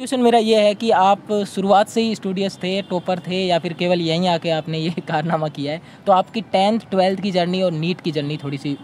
Question मेरा ये है कि आप शुरुआत से ही स्टूडियस थे, टॉपर थे या फिर केवल यहीं आके आपने ये कारनामा किया है? तो आपकी 10th 12th की जर्नी और नीट की जर्नी थोड़ी-सी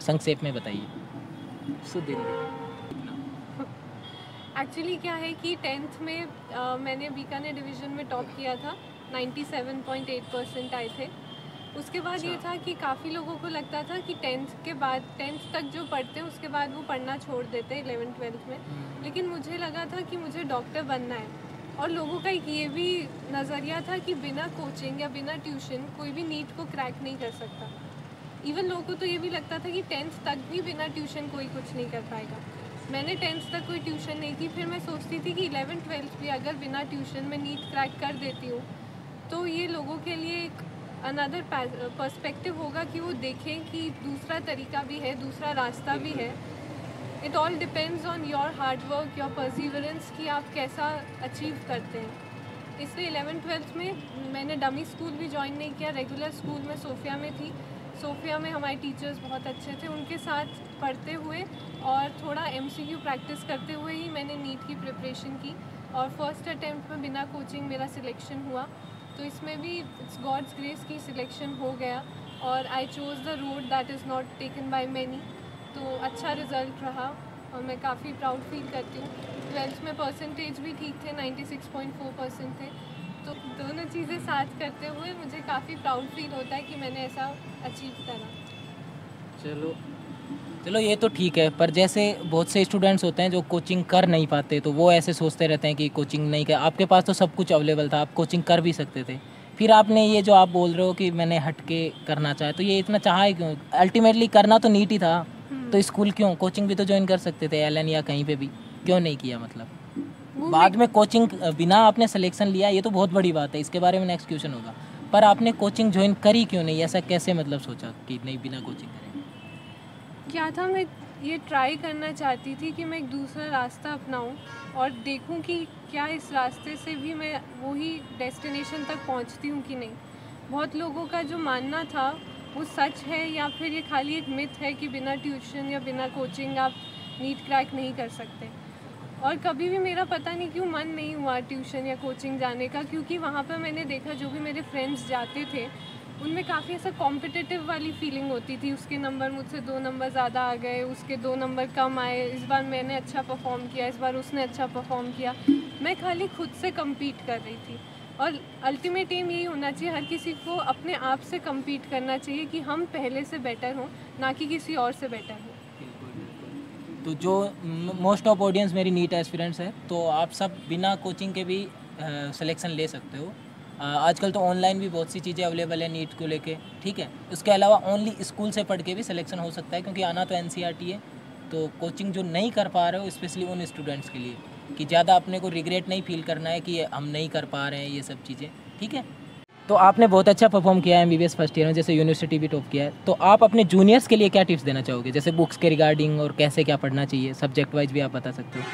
संक्षेप में बताइए। सुदीर्घ। एक्चुअली क्या है कि टेंथ में मैंने बीकानेर डिवीज़न में टॉप किया था। 97.8% आए थे। उसके बाद ये था कि काफ़ी लोगों को लगता था कि टेंथ तक जो पढ़ते हैं उसके बाद वो पढ़ना छोड़ देते हैं 11th 12th में। लेकिन मुझे लगा था कि मुझे डॉक्टर बनना है। और लोगों का एक ये भी नज़रिया था कि बिना कोचिंग या बिना ट्यूशन कोई भी नीट को क्रैक नहीं कर सकता। इवन लोगों को तो ये भी लगता था कि टेंथ तक भी बिना ट्यूशन कोई कुछ नहीं कर पाएगा। मैंने टेंथ तक कोई ट्यूशन नहीं की। फिर मैं सोचती थी कि 11th 12th भी अगर बिना ट्यूशन में नीट क्रैक कर देती हूँ तो ये लोगों के लिए एक अनदर पर्सपेक्टिव होगा कि वो देखें कि दूसरा तरीका भी है, दूसरा रास्ता भी है। It all depends on your hard work, your perseverance कि आप कैसा अचीव करते हैं। इसलिए 11th 12th में मैंने डमी स्कूल भी ज्वाइन नहीं किया। रेगुलर स्कूल में सोफिया में थी। सोफिया में हमारे टीचर्स बहुत अच्छे थे। उनके साथ पढ़ते हुए और थोड़ा MCQ प्रैक्टिस करते हुए ही मैंने नीट की प्रिपरेशन की। और फर्स्ट अटेम्प्ट में बिना कोचिंग मेरा सिलेक्शन हुआ। तो इसमें भी इट्स गॉड्स ग्रेस की सिलेक्शन हो गया। और I chose the road that is not taken by many. तो अच्छा रिज़ल्ट रहा और मैं काफ़ी प्राउड फील करती हूँ। 12th में परसेंटेज भी ठीक थे, 96.4% थे। तो दोनों चीज़ें साथ करते हुए मुझे काफ़ी प्राउड फील होता है कि मैंने ऐसा अचीव करा। चलो चलो ये तो ठीक है, पर जैसे बहुत से स्टूडेंट्स होते हैं जो कोचिंग कर नहीं पाते, तो वो ऐसे सोचते रहते हैं कि कोचिंग नहीं कर। आपके पास तो सब कुछ अवेलेबल था, आप कोचिंग कर भी सकते थे। फिर आपने ये जो आप बोल रहे हो कि मैंने हट के करना चाहा, तो ये इतना चाहा है क्यों? अल्टीमेटली करना तो नीट ही था, तो स्कूल क्यों? कोचिंग भी तो ज्वाइन कर सकते थे, LN या कहीं पे भी, क्यों नहीं किया? मतलब बाद में कोचिंग बिना आपने सिलेक्शन लिया, ये तो बहुत बड़ी बात है, इसके बारे में नेक्स्ट क्वेश्चन होगा। पर आपने कोचिंग ज्वाइन करी क्यों नहीं? ऐसा कैसे मतलब सोचा कि नहीं बिना कोचिंग करें? क्या था, मैं ये ट्राई करना चाहती थी कि मैं एक दूसरा रास्ता अपनाऊं और देखूं कि क्या इस रास्ते से भी मैं वही डेस्टिनेशन तक पहुंचती हूं कि नहीं। बहुत लोगों का जो मानना था वो सच है या फिर ये खाली एक मिथ है कि बिना ट्यूशन या बिना कोचिंग आप नीट क्रैक नहीं कर सकते। और कभी भी मेरा पता नहीं क्यों मन नहीं हुआ ट्यूशन या कोचिंग जाने का, क्योंकि वहाँ पर मैंने देखा जो भी मेरे फ्रेंड्स जाते थे उनमें काफ़ी ऐसा कॉम्पिटिटिव वाली फीलिंग होती थी। उसके नंबर मुझसे 2 नंबर ज़्यादा आ गए, उसके 2 नंबर कम आए, इस बार मैंने अच्छा परफॉर्म किया, इस बार उसने अच्छा परफॉर्म किया। मैं खाली खुद से कम्पीट कर रही थी। और अल्टीमेट एम यही होना चाहिए, हर किसी को अपने आप से कम्पीट करना चाहिए कि हम पहले से बेटर हों, ना कि किसी और से बेटर हों। तो जो मोस्ट ऑफ ऑडियंस मेरी नीट एस्पिरेंट्स है, तो आप सब बिना कोचिंग के भी सिलेक्शन ले सकते हो। आजकल तो ऑनलाइन भी बहुत सी चीज़ें अवेलेबल है नीट को लेके, ठीक है। उसके अलावा ओनली स्कूल से पढ़ के भी सिलेक्शन हो सकता है, क्योंकि आना तो NCERT है। तो कोचिंग जो नहीं कर पा रहे हो, स्पेशली उन स्टूडेंट्स के लिए, कि ज़्यादा अपने को रिग्रेट नहीं फील करना है कि हम नहीं कर पा रहे हैं ये सब चीज़ें, ठीक है। तो आपने बहुत अच्छा परफॉर्म किया है MBBS फर्स्ट ईयर में, जैसे यूनिवर्सिटी भी टॉप किया है। तो आप अपने जूनियर्स के लिए क्या टिप्स देना चाहोगे, जैसे बुक्स के रिगार्डिंग और कैसे क्या पढ़ना चाहिए? सब्जेक्ट वाइज भी आप बता सकते हो।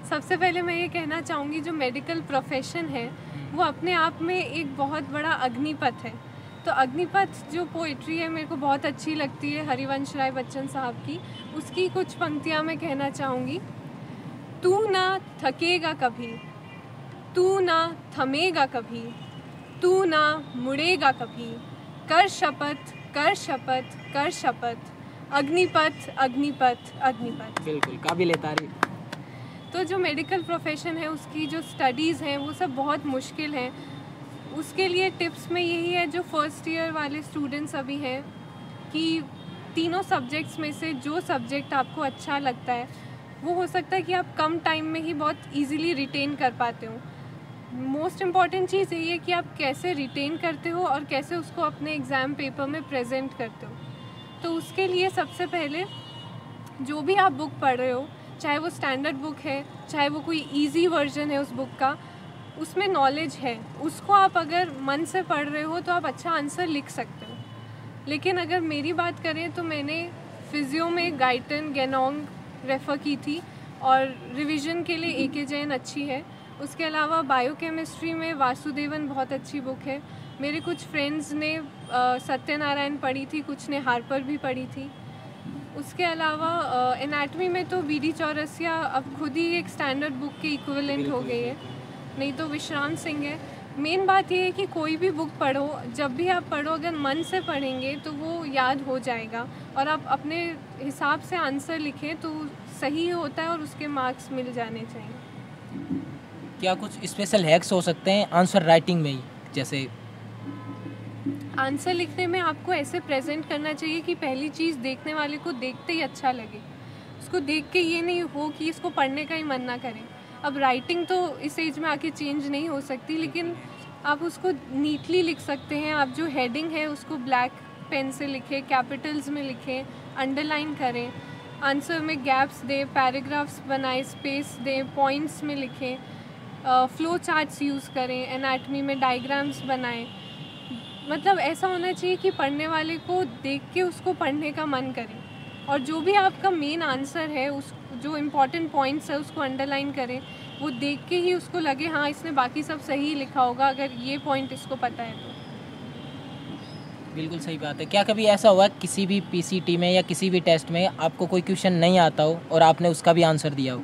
सबसे पहले मैं ये कहना चाहूँगी, जो मेडिकल प्रोफेशन है वो अपने आप में एक बहुत बड़ा अग्निपथ है। तो अग्निपथ जो पोइट्री है मेरे को बहुत अच्छी लगती है, हरिवंश राय बच्चन साहब की। उसकी कुछ पंक्तियाँ मैं कहना चाहूँगी। तू ना थकेगा कभी, तू ना थमेगा कभी, तू ना मुड़ेगा कभी, कर शपथ कर शपथ कर शपथ, अग्निपथ अग्निपथ अग्निपथ। बिल्कुल, काबिल तारीफ। तो जो मेडिकल प्रोफेशन है उसकी जो स्टडीज़ हैं वो सब बहुत मुश्किल हैं। उसके लिए टिप्स में यही है, जो फर्स्ट ईयर वाले स्टूडेंट्स अभी हैं, कि तीनों सब्जेक्ट्स में से जो सब्जेक्ट आपको अच्छा लगता है वो हो सकता है कि आप कम टाइम में ही बहुत इजीली रिटेन कर पाते हो। मोस्ट इम्पॉर्टेंट चीज़ यही है कि आप कैसे रिटेन करते हो और कैसे उसको अपने एग्ज़ाम पेपर में प्रेजेंट करते हो। तो उसके लिए सबसे पहले जो भी आप बुक पढ़ रहे हो, चाहे वो स्टैंडर्ड बुक है, चाहे वो कोई इजी वर्जन है उस बुक का, उसमें नॉलेज है, उसको आप अगर मन से पढ़ रहे हो तो आप अच्छा आंसर लिख सकते हो। लेकिन अगर मेरी बात करें तो मैंने फिज़ियो में गाइटन गेनोंग रेफ़र की थी और रिवीजन के लिए AK जैन अच्छी है। उसके अलावा बायोकेमिस्ट्री में वासुदेवन बहुत अच्छी बुक है। मेरे कुछ फ्रेंड्स ने सत्यनारायण पढ़ी थी, कुछ ने हार्पर भी पढ़ी थी। उसके अलावा एनाटमी में तो BD चौरसिया अब खुद ही एक स्टैंडर्ड बुक के इक्विवेलेंट हो गई है, नहीं तो विश्राम सिंह है। मेन बात ये है कि कोई भी बुक पढ़ो, जब भी आप पढ़ो अगर मन से पढ़ेंगे तो वो याद हो जाएगा, और आप अपने हिसाब से आंसर लिखें तो सही होता है और उसके मार्क्स मिल जाने चाहिए। क्या कुछ स्पेशल हैक्स हो सकते हैं आंसर राइटिंग में ही? जैसे आंसर लिखने में आपको ऐसे प्रेजेंट करना चाहिए कि पहली चीज़ देखने वाले को देखते ही अच्छा लगे, उसको देख के ये नहीं हो कि इसको पढ़ने का ही मन ना करें। अब राइटिंग तो इस एज में आके चेंज नहीं हो सकती, लेकिन आप उसको नीटली लिख सकते हैं। आप जो हेडिंग है उसको ब्लैक पेन से लिखें, कैपिटल्स में लिखें, अंडरलाइन करें, आंसर में गैप्स दें, पैराग्राफ्स बनाएं, स्पेस दें, पॉइंट्स में लिखें, फ्लो चार्ट्स यूज़ करें, एनाटमी में डायग्राम्स बनाएं। मतलब ऐसा होना चाहिए कि पढ़ने वाले को देख के उसको पढ़ने का मन करे, और जो भी आपका मेन आंसर है उस जो इम्पॉर्टेंट पॉइंट्स है उसको अंडरलाइन करें, वो देख के ही उसको लगे हाँ इसने बाकी सब सही लिखा होगा अगर ये पॉइंट इसको पता है तो। बिल्कुल सही बात है। क्या कभी ऐसा हुआ किसी भी PCT में या किसी भी टेस्ट में आपको कोई क्वेश्चन नहीं आता हो और आपने उसका भी आंसर दिया हो?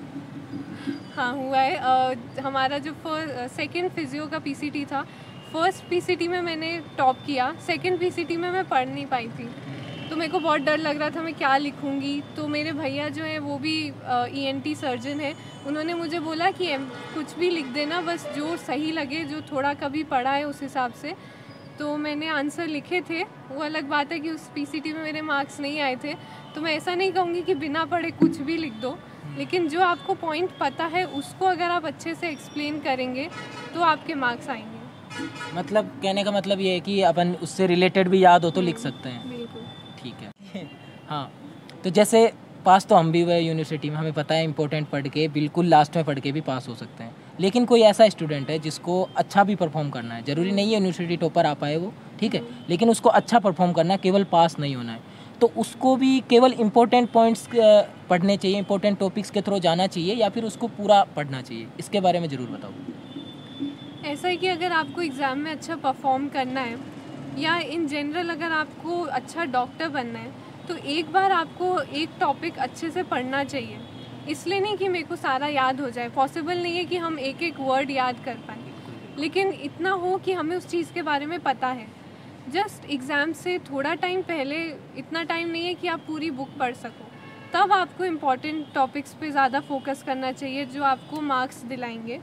हाँ हुआ है। हमारा जो सेकंड फिजियो का PCT था, फर्स्ट PCT में मैंने टॉप किया, सेकंड PCT में मैं पढ़ नहीं पाई थी, तो मेरे को बहुत डर लग रहा था मैं क्या लिखूंगी। तो मेरे भैया जो है वो भी ENT सर्जन है, उन्होंने मुझे बोला कि कुछ भी लिख देना, बस जो सही लगे, जो थोड़ा कभी पढ़ा है उस हिसाब से। तो मैंने आंसर लिखे थे। वो अलग बात है कि उस PCT में मेरे मार्क्स नहीं आए थे, तो मैं ऐसा नहीं कहूँगी कि बिना पढ़े कुछ भी लिख दो, लेकिन जो आपको पॉइंट पता है उसको अगर आप अच्छे से एक्सप्लेन करेंगे तो आपके मार्क्स आएंगे। मतलब कहने का मतलब ये है कि अपन उससे रिलेटेड भी याद हो तो लिख सकते हैं। बिल्कुल ठीक है। हाँ, तो जैसे पास तो हम भी हुए यूनिवर्सिटी में, हमें पता है इंपॉर्टेंट पढ़ के बिल्कुल लास्ट में पढ़ के भी पास हो सकते हैं, लेकिन कोई ऐसा स्टूडेंट है जिसको अच्छा भी परफॉर्म करना है, ज़रूरी नहीं है यूनिवर्सिटी टॉपर आ पाए वो, ठीक है, लेकिन उसको अच्छा परफॉर्म करना है, केवल पास नहीं होना है, तो उसको भी केवल इंपॉर्टेंट पॉइंट्स पढ़ने चाहिए, इंपॉर्टेंट टॉपिक्स के थ्रू जाना चाहिए, या फिर उसको पूरा पढ़ना चाहिए? इसके बारे में ज़रूर बताओ। ऐसा है कि अगर आपको एग्ज़ाम में अच्छा परफॉर्म करना है या इन जनरल अगर आपको अच्छा डॉक्टर बनना है, तो एक बार आपको एक टॉपिक अच्छे से पढ़ना चाहिए। इसलिए नहीं कि मेरे को सारा याद हो जाए, पॉसिबल नहीं है कि हम एक एक वर्ड याद कर पाएँ, लेकिन इतना हो कि हमें उस चीज़ के बारे में पता है। जस्ट एग्ज़ाम से थोड़ा टाइम पहले, इतना टाइम नहीं है कि आप पूरी बुक पढ़ सको, तब आपको इम्पॉर्टेंट टॉपिक्स पे ज़्यादा फोकस करना चाहिए जो आपको मार्क्स दिलाएंगे।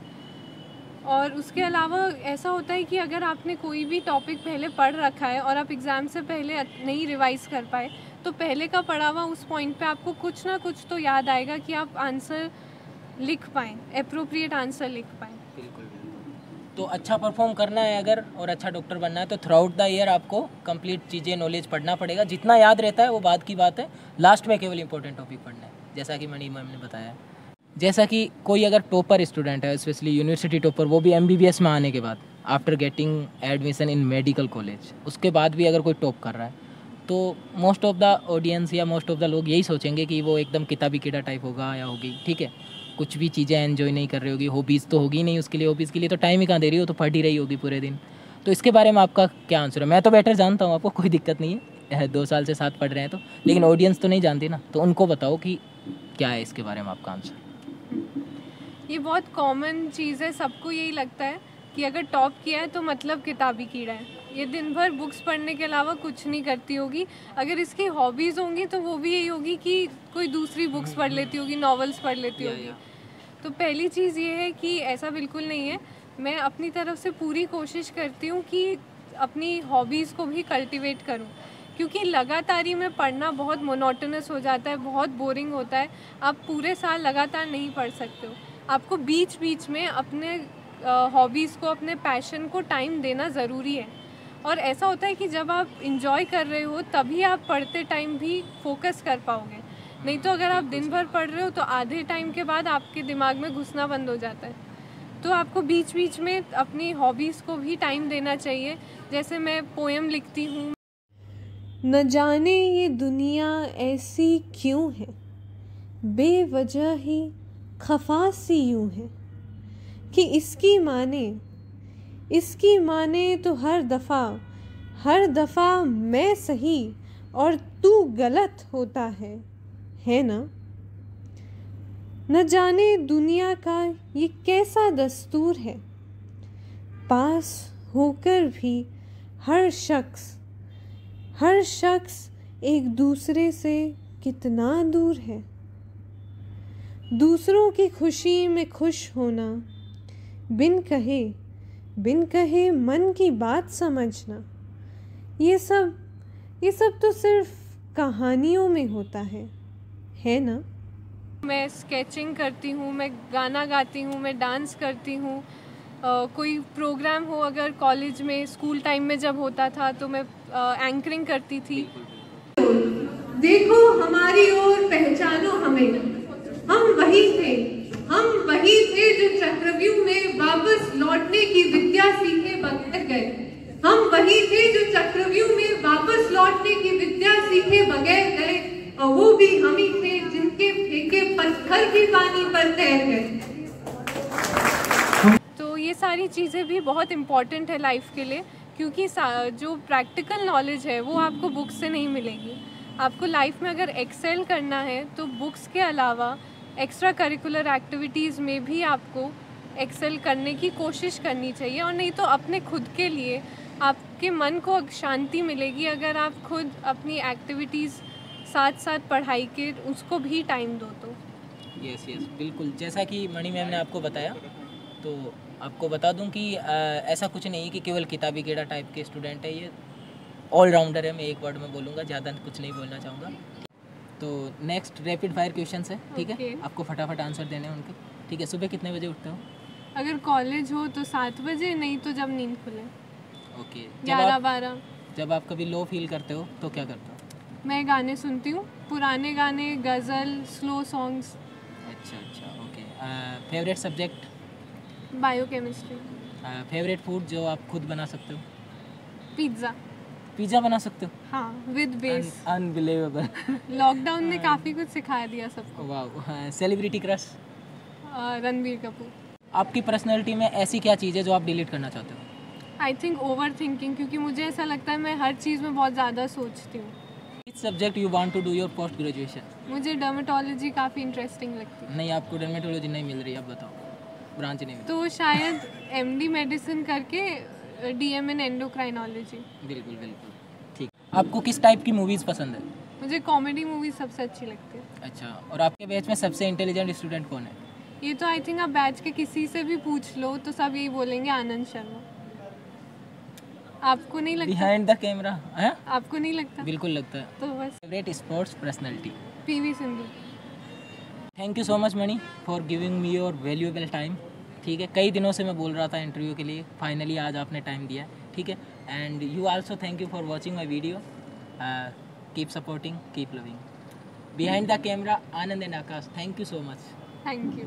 और उसके अलावा ऐसा होता है कि अगर आपने कोई भी टॉपिक पहले पढ़ रखा है और आप एग्ज़ाम से पहले नहीं रिवाइज़ कर पाए, तो पहले का पढ़ा हुआ उस पॉइंट पे आपको कुछ ना कुछ तो याद आएगा कि आप आंसर लिख पाएँ, एप्रोप्रिएट आंसर लिख पाएँ। बिल्कुल। तो अच्छा परफॉर्म करना है अगर, और अच्छा डॉक्टर बनना है, तो थ्रू आउट द ईयर आपको कंप्लीट चीज़ें, नॉलेज पढ़ना पड़ेगा। जितना याद रहता है वो बाद की बात है, लास्ट में केवल इंपॉर्टेंट टॉपिक पढ़ना है, जैसा कि मणि मैम ने बताया। जैसा कि कोई अगर टॉपर स्टूडेंट है, स्पेशली यूनिवर्सिटी टॉपर, वो भी MBBS में आने के बाद, after getting admission in medical college, उसके बाद भी अगर कोई टॉप कर रहा है, तो मोस्ट ऑफ द ऑडियंस या मोस्ट ऑफ द लोग यही सोचेंगे कि वो एकदम किताबी कीड़ा टाइप होगा या होगी, ठीक है, कुछ भी चीज़ें एंजॉय नहीं कर रही होगी, हॉबीज़ तो होगी नहीं उसके लिए, हॉबीज़ के लिए तो टाइम ही कहाँ दे रही हो, तो पढ़ ही रही होगी पूरे दिन। तो इसके बारे में आपका क्या आंसर है? मैं तो बेटर जानता हूँ, आपको कोई दिक्कत नहीं है, 2 साल से साथ पढ़ रहे हैं तो, लेकिन ऑडियंस तो नहीं जानती ना, तो उनको बताओ कि क्या है इसके बारे में आपका आंसर। ये बहुत कॉमन चीज़ है, सबको यही लगता है कि अगर टॉप किया है तो मतलब किताबी कीड़ा है, ये दिन भर बुक्स पढ़ने के अलावा कुछ नहीं करती होगी। अगर इसकी हॉबीज़ होंगी तो वो भी यही होगी कि कोई दूसरी बुक्स पढ़ लेती होगी, नॉवेल्स पढ़ लेती होगी। तो पहली चीज़ ये है कि ऐसा बिल्कुल नहीं है। मैं अपनी तरफ से पूरी कोशिश करती हूँ कि अपनी हॉबीज़ को भी कल्टिवेट करूँ, क्योंकि लगातारी में पढ़ना बहुत मोनोटोनस हो जाता है, बहुत बोरिंग होता है। आप पूरे साल लगातार नहीं पढ़ सकते हो, आपको बीच बीच में अपने हॉबीज़ को, अपने पैशन को टाइम देना ज़रूरी है। और ऐसा होता है कि जब आप इंजॉय कर रहे हो तभी आप पढ़ते टाइम भी फोकस कर पाओगे, नहीं तो अगर आप दिन भर पढ़ रहे हो तो आधे टाइम के बाद आपके दिमाग में घुसना बंद हो जाता है। तो आपको बीच बीच में अपनी हॉबीज़ को भी टाइम देना चाहिए। जैसे मैं पोएम लिखती हूँ, न जाने ये दुनिया ऐसी क्यों है, बेवजह ही खफा सी यूँ है, कि इसकी माने तो हर दफ़ा मैं सही और तू गलत होता है। है ना? न जाने दुनिया का ये कैसा दस्तूर है, पास होकर भी हर शख्स एक दूसरे से कितना दूर है। दूसरों की खुशी में खुश होना, बिन कहे मन की बात समझना, ये सब तो सिर्फ कहानियों में होता है ना? मैं स्केचिंग करती हूँ, मैं गाना गाती हूँ, मैं डांस करती हूँ। कोई प्रोग्राम हो अगर कॉलेज में, स्कूल टाइम में जब होता था तो मैं एंकरिंग करती थी। देखो हमारी ओर, पहचानो हमें, हम वही थे जो चक्रव्यूह में वापस लौटने की विद्या सीखे बगैर गए। हम वही थे जो चक्रव्यूह में वापस लौटने की विद्या सीखे बगैर गए, और वो भी हम ही थे जिनके फेंके पत्थर भी पानी पर तैर गए। तो ये सारी चीज़ें भी बहुत इम्पॉर्टेंट है लाइफ के लिए, क्योंकि जो प्रैक्टिकल नॉलेज है वो आपको बुक्स से नहीं मिलेगी। आपको लाइफ में अगर एक्सेल करना है तो बुक्स के अलावा एक्स्ट्रा करिकुलर एक्टिविटीज़ में भी आपको एक्सेल करने की कोशिश करनी चाहिए, और नहीं तो अपने खुद के लिए आपके मन को शांति मिलेगी अगर आप खुद अपनी एक्टिविटीज़ साथ साथ पढ़ाई के उसको भी टाइम दो तो। यस बिल्कुल, जैसा कि मणि मैम ने आपको बताया, तो आपको बता दूं कि ऐसा कुछ नहीं है कि केवल किताबी कीड़ा टाइप के स्टूडेंट है, ये ऑलराउंडर है। मैं एक वर्ड में बोलूँगा, ज़्यादा कुछ नहीं बोलना चाहूँगा। तो नेक्स्ट रैपिड फायर क्वेश्चंस है, ठीक है? आपको फटाफट आंसर देने हैं उनके, ठीक है? सुबह कितने बजे उठते हो? अगर कॉलेज हो तो 7 बजे, नहीं तो जब नींद खुले। ओके। 11-12। जब आप कभी लो फील करते हो तो क्या करते हो? मैं गाने सुनती हूँ, पुराने गाने, गज़ल, स्लो सॉन्ग्स। अच्छा okay. Favourite subject? Biochemistry. Favourite food जो आप खुद बना सकते हो? पिज़्ज़ा बना सकते हो? हाँ, विद बेस। अनबिलीवेबल। लॉकडाउन ने काफ़ी कुछ सिखा दिया सबको। वाह। Celebrity crush? रणबीर कपूर। आपकी पर्सनैलिटी में ऐसी क्या चीज़ है जो आप डिलीट करना चाहते हो? आई थिंक ओवर थिंकिंग, क्योंकि मुझे ऐसा लगता है मैं हर चीज़ में बहुत ज़्यादा सोचती हूँ। Which subject you want to do your post graduation? मुझे डर्मेटोलॉजी काफ़ी इंटरेस्टिंग लगती है। नहीं, आपको डर्मेटोलॉजी नहीं मिल रही, अब बताओ, ब्रांच नहीं मिल तो शायद एमडी मेडिसिन करके डीएम इन एंडोक्राइनोलॉजी। बिल्कुल ठीक। आपको किस टाइप की मूवीज़ पसंद है? मुझे कॉमेडी मूवीज सबसे अच्छी लगती है। अच्छा, और आपके बैच में सबसे इंटेलिजेंट स्टूडेंट कौन है? ये तो आई थिंक आप बैच के किसी से भी पूछ लो तो सब यही बोलेंगे आनंद शर्मा। आपको नहीं लगता? बिहाइंड द कैमरा है? आपको नहीं लगता? बिल्कुल लगता है। तो बस favourite sports personality? PV Sindhu. Thank you so much Mani for giving me your valuable time. ठीक है, कई दिनों से मैं बोल रहा था इंटरव्यू के लिए, फाइनली आज आपने टाइम दिया, ठीक है? And you also thank you for watching my video. Keep supporting, keep loving. Behind the camera, Anand and Akash, thank you so much. Thank you.